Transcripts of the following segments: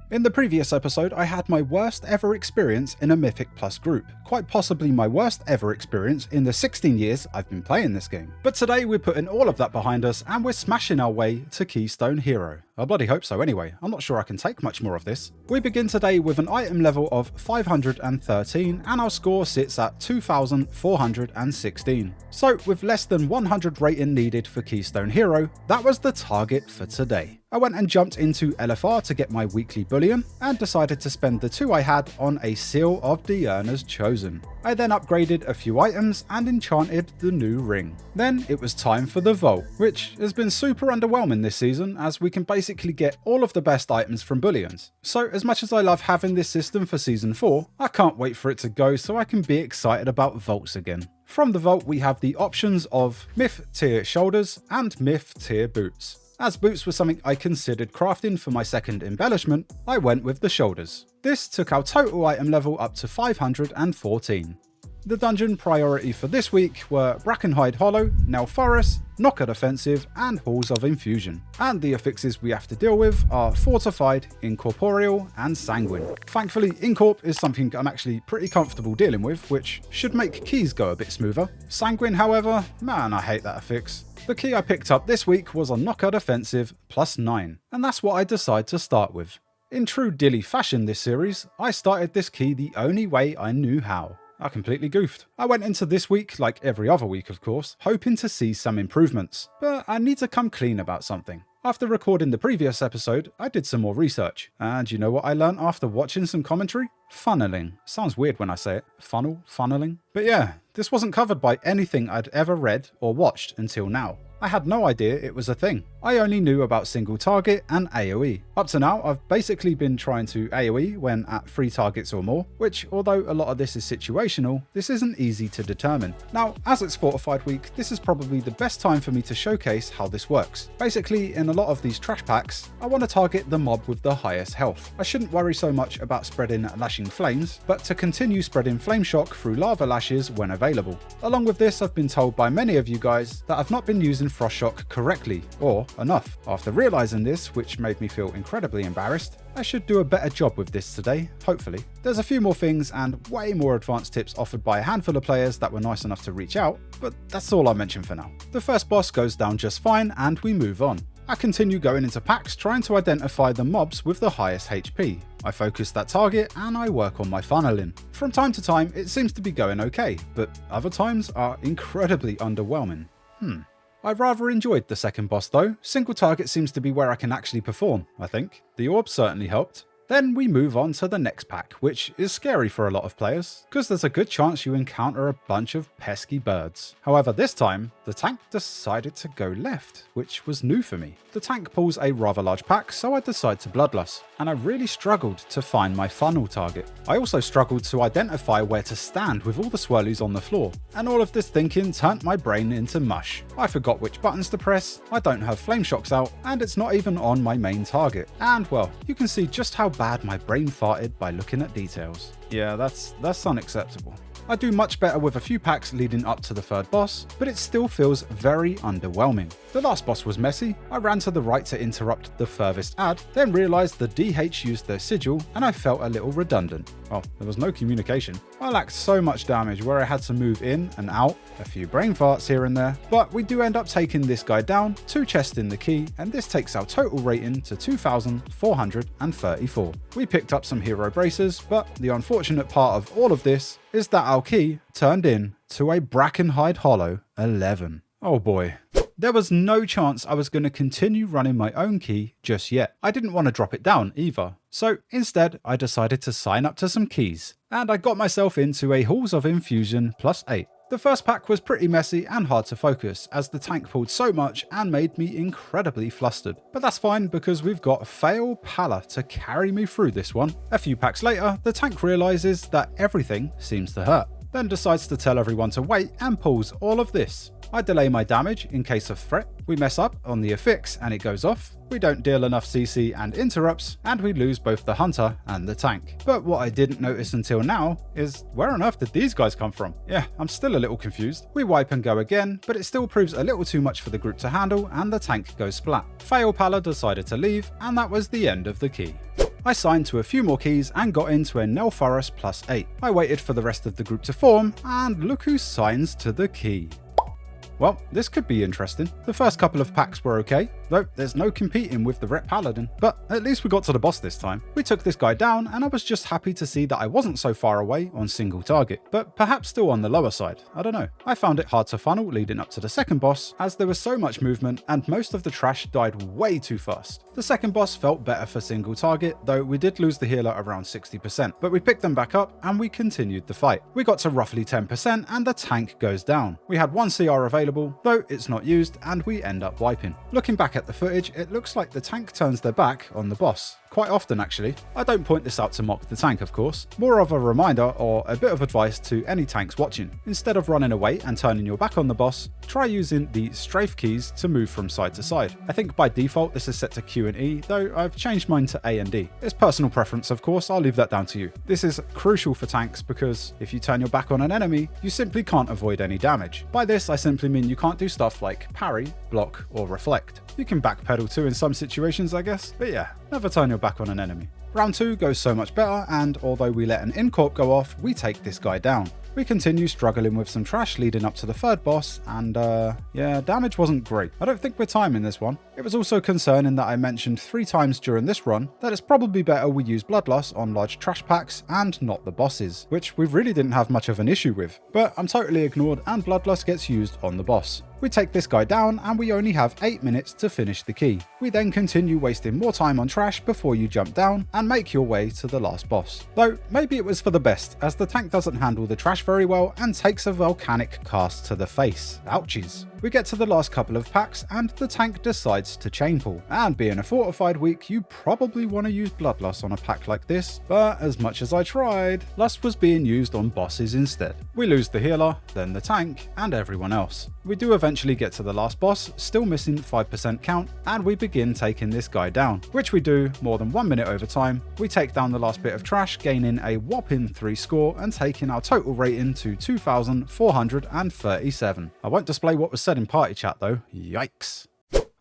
In the previous episode, I had my worst ever experience in a Mythic Plus group, quite possibly my worst ever experience in the 16 years I've been playing this game. But today we're putting all of that behind us and we're smashing our way to Keystone Hero. I bloody hope so anyway, I'm not sure I can take much more of this. We begin today with an item level of 513 and our score sits at 2416. So with less than 100 rating needed for Keystone Hero, that was the target for today. I went and jumped into LFR to get my weekly bullion and decided to spend the 2 I had on a Seal of the Earner's Chosen. I then upgraded a few items and enchanted the new ring. Then it was time for the vault, which has been super underwhelming this season as we can basically get all of the best items from bullions. So as much as I love having this system for season 4, I can't wait for it to go so I can be excited about vaults again. From the vault we have the options of Myth tier shoulders and Myth tier boots. As boots were something I considered crafting for my second embellishment, I went with the shoulders. This took our total item level up to 514. The dungeon priority for this week were Brackenhide Hollow, Nell Forest, Knockout Offensive and Halls of Infusion. And the affixes we have to deal with are Fortified, Incorporeal and Sanguine. Thankfully Incorp is something I'm actually pretty comfortable dealing with, which should make keys go a bit smoother. Sanguine however, man I hate that affix. The key I picked up this week was a Knockout Offensive +9, and that's what I decided to start with. In true Dilly fashion this series, I started this key the only way I knew how. I completely goofed. I went into this week, like every other week of course, hoping to see some improvements, but I need to come clean about something. After recording the previous episode, I did some more research, and you know what I learned after watching some commentary? Funneling. Sounds weird when I say it. Funneling. But yeah, this wasn't covered by anything I'd ever read or watched until now. I had no idea it was a thing. I only knew about single target and AoE. Up to now, I've basically been trying to AoE when at 3 targets or more, which although a lot of this is situational, this isn't easy to determine. Now, as it's Fortified week, this is probably the best time for me to showcase how this works. Basically, in a lot of these trash packs, I want to target the mob with the highest health. I shouldn't worry so much about spreading lashing flames, but to continue spreading flame shock through lava lashes when available. Along with this, I've been told by many of you guys that I've not been using frost shock correctly, or enough. After realizing this, which made me feel incredibly embarrassed, I should do a better job with this today, hopefully. There's a few more things and way more advanced tips offered by a handful of players that were nice enough to reach out, but that's all I'll mention for now. The first boss goes down just fine and we move on. I continue going into packs trying to identify the mobs with the highest HP. I focus that target and I work on my funneling. From time to time it seems to be going okay, but other times are incredibly underwhelming. I rather enjoyed the second boss though. Single target seems to be where I can actually perform, I think. The orb certainly helped. Then we move on to the next pack, which is scary for a lot of players, because there's a good chance you encounter a bunch of pesky birds. However, this time, the tank decided to go left, which was new for me. The tank pulls a rather large pack, so I decide to bloodlust, and I really struggled to find my funnel target. I also struggled to identify where to stand with all the swirlies on the floor, and all of this thinking turned my brain into mush. I forgot which buttons to press, I don't have flame shocks out, and it's not even on my main target. And well, you can see just how bad my brain farted by looking at details. Yeah, that's unacceptable. I do much better with a few packs leading up to the third boss, but it still feels very underwhelming. The last boss was messy. I ran to the right to interrupt the furthest ad, then realised the DH used their sigil and I felt a little redundant. Oh, there was no communication. I lacked so much damage where I had to move in and out, a few brain farts here and there, but we do end up taking this guy down, 2 chests in the key, and this takes our total rating to 2434. We picked up some hero braces, but the unfortunate part of all of this is that our key turned in to a Brackenhide Hollow 11. Oh boy. There was no chance I was going to continue running my own key just yet. I didn't want to drop it down either. So instead, I decided to sign up to some keys. And I got myself into a Halls of Infusion +8. The first pack was pretty messy and hard to focus, as the tank pulled so much and made me incredibly flustered. But that's fine because we've got Fail Pala to carry me through this one. A few packs later, the tank realises that everything seems to hurt, then decides to tell everyone to wait and pulls all of this. I delay my damage in case of threat, we mess up on the affix and it goes off, we don't deal enough CC and interrupts, and we lose both the hunter and the tank. But what I didn't notice until now is where on earth did these guys come from? Yeah, I'm still a little confused. We wipe and go again, but it still proves a little too much for the group to handle and the tank goes splat. Fail Pala decided to leave and that was the end of the key. I signed to a few more keys and got into a Nelfaris +8. I waited for the rest of the group to form, and look who signs to the key. Well, this could be interesting. The first couple of packs were okay, though there's no competing with the Rep Paladin. But at least we got to the boss this time. We took this guy down, and I was just happy to see that I wasn't so far away on single target, but perhaps still on the lower side. I don't know. I found it hard to funnel leading up to the second boss, as there was so much movement and most of the trash died way too fast. The second boss felt better for single target, though we did lose the healer around 60%, but we picked them back up and we continued the fight. We got to roughly 10% and the tank goes down. We had one CR available, though it's not used, and we end up wiping. Looking back at the footage, it looks like the tank turns their back on the boss. Quite often actually. I don't point this out to mock the tank of course, more of a reminder or a bit of advice to any tanks watching. Instead of running away and turning your back on the boss, try using the strafe keys to move from side to side. I think by default this is set to Q and E, though I've changed mine to A and D. It's personal preference of course, I'll leave that down to you. This is crucial for tanks because if you turn your back on an enemy, you simply can't avoid any damage. By this I simply mean you can't do stuff like parry, block or reflect. You can backpedal too in some situations I guess, but yeah, never turn your back on an enemy. Round 2 goes so much better, and although we let an incorp go off, we take this guy down. We continue struggling with some trash leading up to the third boss, and yeah, damage wasn't great. I don't think we're timing this one. It was also concerning that I mentioned 3 times during this run that it's probably better we use bloodlust on large trash packs and not the bosses, which we really didn't have much of an issue with. But I'm totally ignored and bloodlust gets used on the boss. We take this guy down and we only have 8 minutes to finish the key. We then continue wasting more time on trash before you jump down and make your way to the last boss. Though maybe it was for the best, as the tank doesn't handle the trash very well and takes a volcanic cast to the face. Ouchies. We get to the last couple of packs and the tank decides to chain pull. And being a fortified week, you probably want to use bloodlust on a pack like this, but as much as I tried, lust was being used on bosses instead. We lose the healer, then the tank, and everyone else. We do eventually get to the last boss, still missing 5% count, and we begin taking this guy down, which we do more than 1 minute over time. We take down the last bit of trash, gaining a whopping 3 score and taking our total rating to 2,437. I won't display what was said in party chat though, yikes.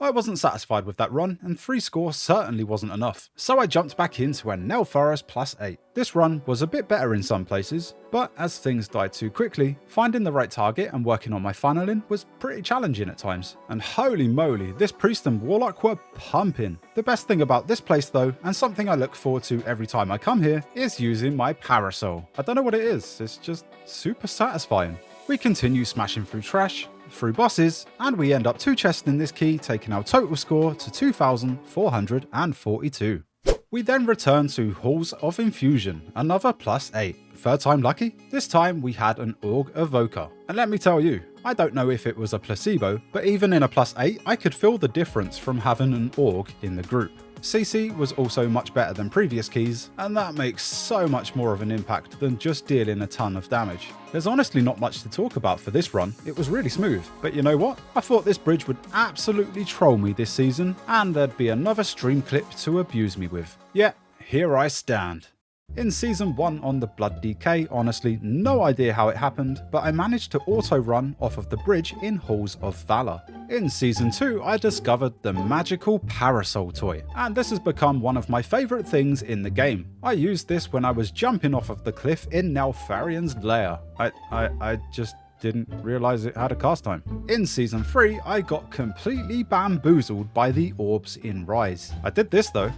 I wasn't satisfied with that run, and 3 score certainly wasn't enough, so I jumped back into a Nelfaris +8. This run was a bit better in some places, but as things died too quickly, finding the right target and working on my funneling was pretty challenging at times. And holy moly, this priest and warlock were pumping. The best thing about this place though, and something I look forward to every time I come here, is using my parasol. I don't know what it is, it's just super satisfying. We continue smashing through trash, through bosses, and we end up 2 chests in this key, taking our total score to 2,442. We then return to Halls of Infusion, another +8. Third time lucky? This time we had an Org Evoker. And let me tell you, I don't know if it was a placebo, but even in a +8, I could feel the difference from having an Org in the group. CC was also much better than previous keys, and that makes so much more of an impact than just dealing a ton of damage. There's honestly not much to talk about for this run, it was really smooth. But you know what? I thought this bridge would absolutely troll me this season, and there'd be another stream clip to abuse me with. Yeah, here I stand. In Season 1 on the Blood DK, honestly no idea how it happened, but I managed to auto-run off of the bridge in Halls of Valor. In Season 2 I discovered the magical parasol toy, and this has become one of my favourite things in the game. I used this when I was jumping off of the cliff in Neltharian's lair. I just didn't realise it had a cast time. In Season 3 I got completely bamboozled by the orbs in Rise. I did this though.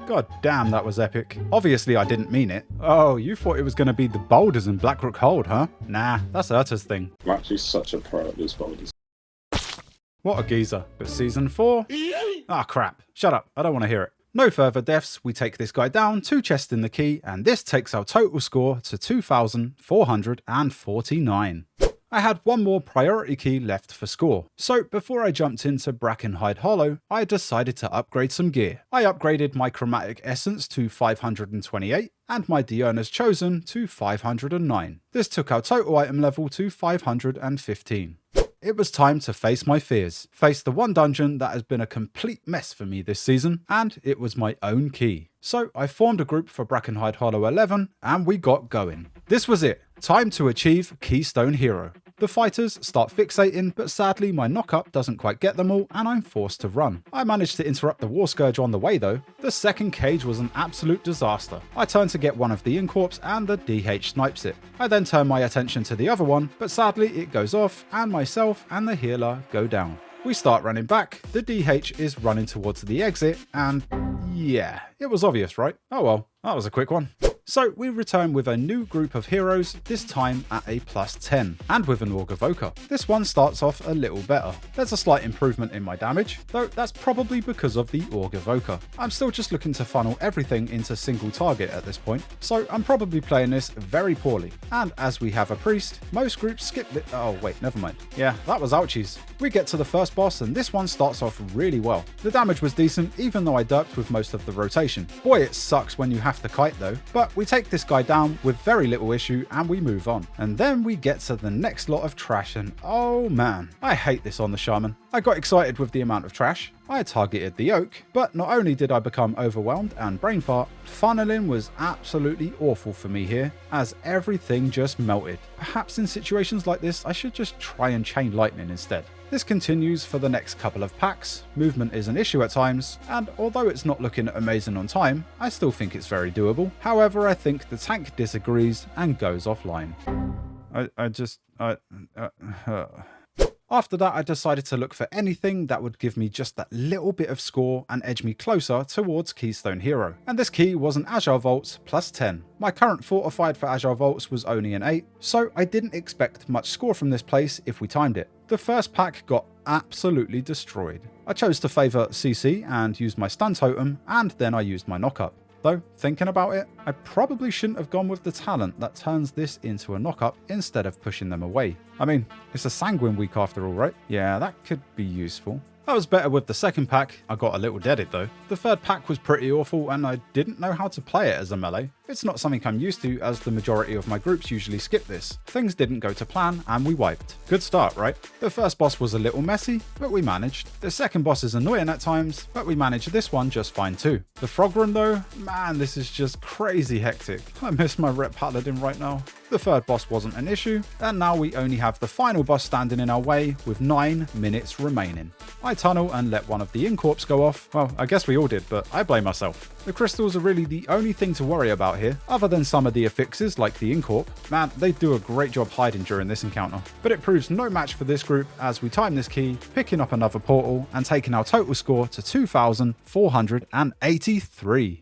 God damn, that was epic. Obviously I didn't mean it. Oh, you thought it was going to be the boulders in Blackrock Hold, huh? Nah, that's Urta's thing. I'm actually such a pro at these boulders. What a geezer. But Season 4? Ah crap. Shut up, I don't want to hear it. No further deaths, we take this guy down, 2 chests in the key, and this takes our total score to 2,449. I had one more priority key left for score, so before I jumped into Brackenhide Hollow, I decided to upgrade some gear. I upgraded my Chromatic Essence to 528 and my Diurna's Chosen to 509. This took our total item level to 515. It was time to face my fears, face the one dungeon that has been a complete mess for me this season, and it was my own key. So I formed a group for Brackenhide Hollow 11 and we got going. This was it, time to achieve Keystone Hero. The fighters start fixating, but sadly my knock-up doesn't quite get them all and I'm forced to run. I managed to interrupt the War Scourge on the way though. The second cage was an absolute disaster. I turn to get one of the Incorps and the DH snipes it. I then turn my attention to the other one, but sadly it goes off and myself and the healer go down. We start running back, the DH is running towards the exit, and yeah, it was obvious, right? Oh well, that was a quick one. So we return with a new group of heroes, this time at a +10, and with an Auguvoker. This one starts off a little better. There's a slight improvement in my damage, though that's probably because of the Auguvoker. I'm still just looking to funnel everything into single target at this point, so I'm probably playing this very poorly. And as we have a priest, most groups skip it. Oh wait, never mind. Yeah, that was ouchies. We get to the first boss and this one starts off really well. The damage was decent even though I derped with most of the rotation. Boy, it sucks when you have to kite though, but we take this guy down with very little issue and we move on. And then we get to the next lot of trash and oh man, I hate this on the Shaman. I got excited with the amount of trash. I targeted the Oak, but not only did I become overwhelmed and brain fart, funneling was absolutely awful for me here, as everything just melted. Perhaps in situations like this, I should just try and chain lightning instead. This continues for the next couple of packs, movement is an issue at times, and although it's not looking amazing on time, I still think it's very doable. However, I think the tank disagrees and goes offline. After that, I decided to look for anything that would give me just that little bit of score and edge me closer towards Keystone Hero. And this key was an Agile Vaults +10. My current fortified for Agile Vaults was only an 8, so I didn't expect much score from this place if we timed it. The first pack got absolutely destroyed. I chose to favour CC and used my stun totem, and then I used my knock-up. Though, thinking about it, I probably shouldn't have gone with the talent that turns this into a knock-up instead of pushing them away. I mean, it's a Sanguine week after all, right? Yeah, that could be useful. I was better with the second pack. I got a little deaded though. The third pack was pretty awful and I didn't know how to play it as a melee. It's not something I'm used to as the majority of my groups usually skip this. Things didn't go to plan and we wiped. Good start, right? The first boss was a little messy, but we managed. The second boss is annoying at times, but we managed this one just fine too. The frog run though, man, this is just crazy hectic. I miss my rep paladin right now. The third boss wasn't an issue, and now we only have the final boss standing in our way with 9 minutes remaining. I tunnel and let one of the Incorps go off. Well, I guess we all did, but I blame myself. The crystals are really the only thing to worry about here, other than some of the affixes like the Incorp. Man, they do a great job hiding during this encounter. But it proves no match for this group as we time this key, picking up another portal and taking our total score to 2,483.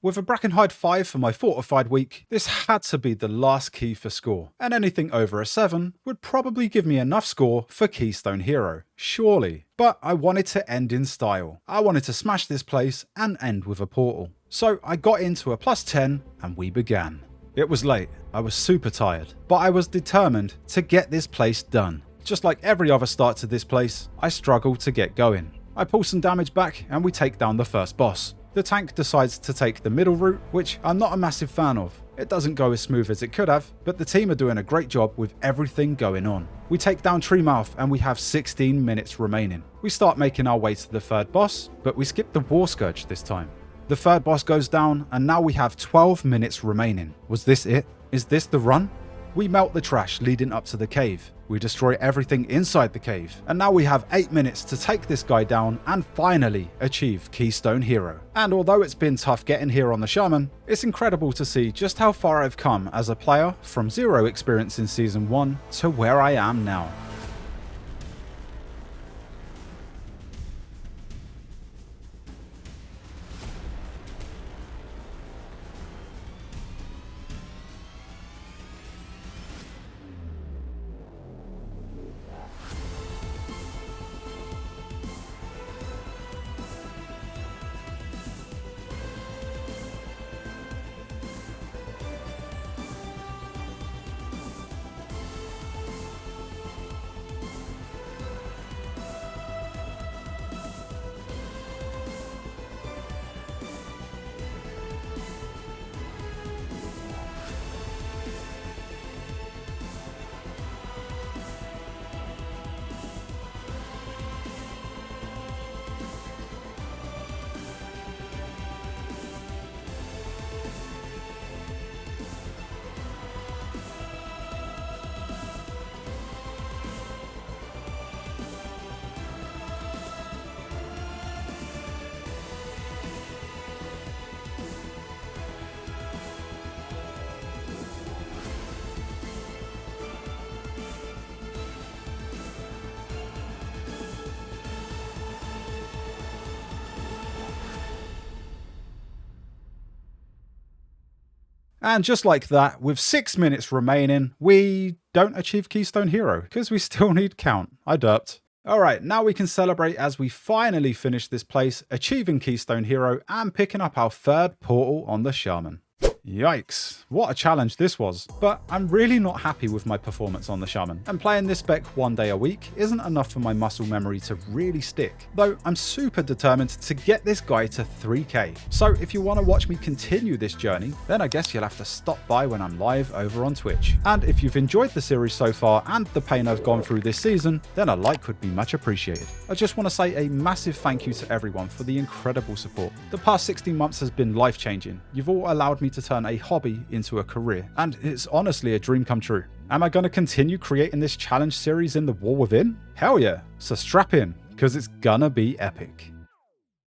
With a Brackenhide 5 for my fortified week, this had to be the last key for score, and anything over a 7 would probably give me enough score for Keystone Hero, surely. But I wanted to end in style. I wanted to smash this place and end with a portal. So I got into a +10 and we began. It was late, I was super tired, but I was determined to get this place done. Just like every other start to this place, I struggled to get going. I pull some damage back and we take down the first boss. The tank decides to take the middle route, which I'm not a massive fan of. It doesn't go as smooth as it could have, but the team are doing a great job with everything going on. We take down Treemouth and we have 16 minutes remaining. We start making our way to the third boss, but we skip the War Scourge this time. The third boss goes down and now we have 12 minutes remaining. Was this it? Is this the run? We melt the trash leading up to the cave. We destroy everything inside the cave. And now we have 8 minutes to take this guy down and finally achieve Keystone Hero. And although it's been tough getting here on the Shaman, it's incredible to see just how far I've come as a player from 0 experience in Season 1 to where I am now. And just like that, with 6 minutes remaining, we don't achieve Keystone Hero, because we still need count. I derped. Alright, now we can celebrate as we finally finish this place, achieving Keystone Hero and picking up our third portal on the Shaman. Yikes, what a challenge this was. But I'm really not happy with my performance on the Shaman, and playing this spec one day a week isn't enough for my muscle memory to really stick. Though I'm super determined to get this guy to 3k. So if you want to watch me continue this journey, then I guess you'll have to stop by when I'm live over on Twitch. And if you've enjoyed the series so far and the pain I've gone through this season, then a like would be much appreciated. I just want to say a massive thank you to everyone for the incredible support. The past 16 months has been life-changing. You've all allowed me to turn a hobby into a career, and it's honestly a dream come true. Am I going to continue creating this challenge series in the War Within? Hell yeah, so strap in, because it's gonna be epic.